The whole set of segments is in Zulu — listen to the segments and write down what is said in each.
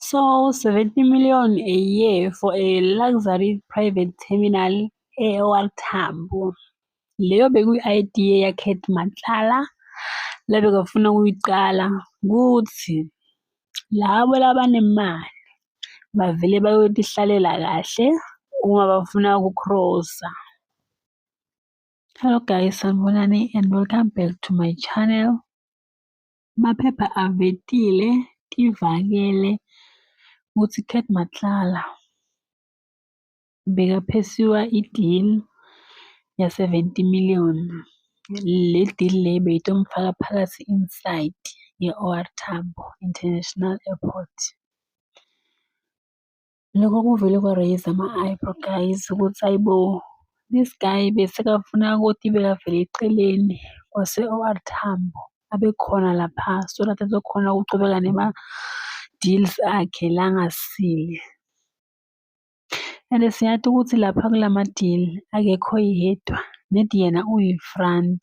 So 70 million a year for a luxury private terminal e-OR Tambo. Leyo bekuyi-idea yaKate Matlala le bekafuna ukuyiqala kuthi labo labanemali bavele bayotihlalela kahle uma bafuna ukucross-a. Hello guys, sanibonani and welcome back to my channel. Maphepha avetile tivakele ukuthi Kate Matlala bekaphesiwa i-deal ya-70 million. Le deal le beyitomfaka phakathi inside ye-OR Tambo International Airport. Lokho kuvele kwa-raise ama-eyebrow guys ukuthi ayibo, this guy besekafuna ukutibeka vele eceleni kwase-OR Tambo abekhona lapha so that azokhona ukuchubeka nema-deals akhe la ngasile. And siyazi ukuthi lapha kulama-deal akekho yedwa, net yena uyi-front.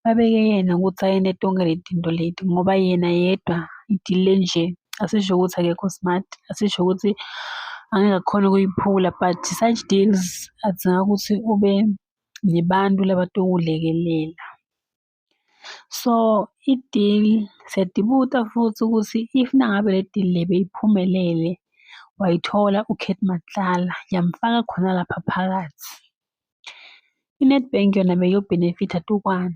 Babeke yena ukuthi ayene tonke letinto leti ngoba yena yedwa i-deal le nje asisho ukuthi akekho smart, asisho ukuthi angeke akhone ukuyiphula, but such deals adzinga ukuthi ube nebantu labatokulekelela. So i-deal siyatibuta futhi ukuthi if nangabe le deal le beyiphumelele wayithola uKate Matlala yamfaka khona lapha phakathi, i-Nedbank yona beyo-benefit-a tukwana,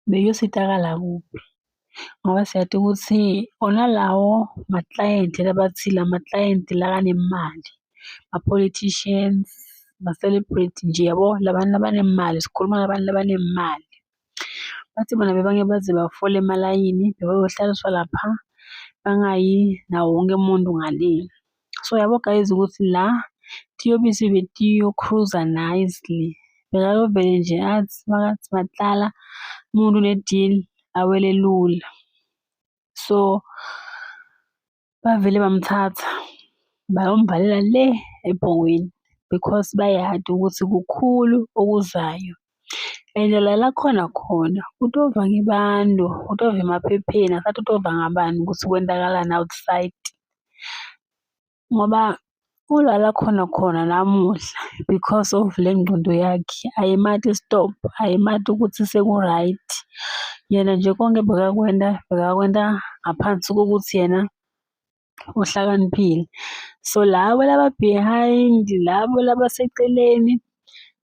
beyositakala kuphi ngoba siyazi ukuthi ona lawo ma-client labathile, ama-client lakanemali, ma-politicians, ma-celebrity nje yabo, labantu labanemali, sikhuluma ngabantu labanemali. Bathi bona bebange baze bafole emalayini bebayohlaliswa lapha bangayi nawo wonke umuntu ngale. So yabo guys ukuthi la tiyobise betiyo-cruiser nicely. Bekayovele nje athi makathi Matlala umuntu une-deal awele lula. So bavele bamthatha bayomvalela le ebhongweni because bayadi ukuthi kukhulu okuzayo. And la khona utova ngebantu, utova emaphepheni, asathi utova ngabantu ukuthi kwenzakalani outside. Ngoba ulala khona namuhla because of le ngqondo yakhe ayimati stop, ayimati ukuthi seku-right. Yena nje konke bekakwenta ngaphansi kokuthi yena uhlakaniphile. So labo laba behind, labo labaseceleni,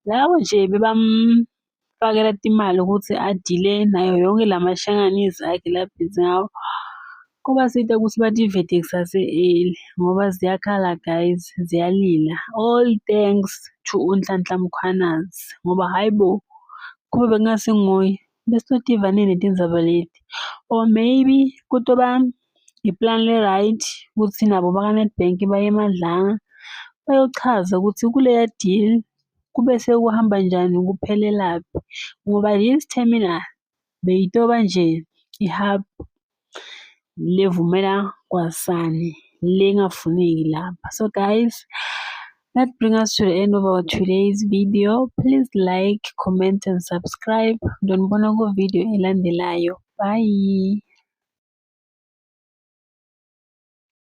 labo nje bebamfakela timali ukuthi adile nayo yonke lamashanganisi akhe labhizi ngawo. Kuba sita ukuthi bativete kusase-early ngoba ziyakhala guys, ziyalila. All thanks to uNhlanhla Mkhwanazi ngoba hayibo kube bekungase nguye besinotiva nini tindzaba leti, or maybe kutoba i-plan le-right ukuthi nabo baka-Nedbank baye emadlanga bayochaza ukuthi kuleya deal kube sekuhamba njani, kuphelelaphi ngoba this terminal beyitoba nje i-hub levumela kwasani lengafuneki lapha. So guys, that brings us to the end of our today's video. Please like, comment and subscribe. Don't bona ku video elandelayo. Bye.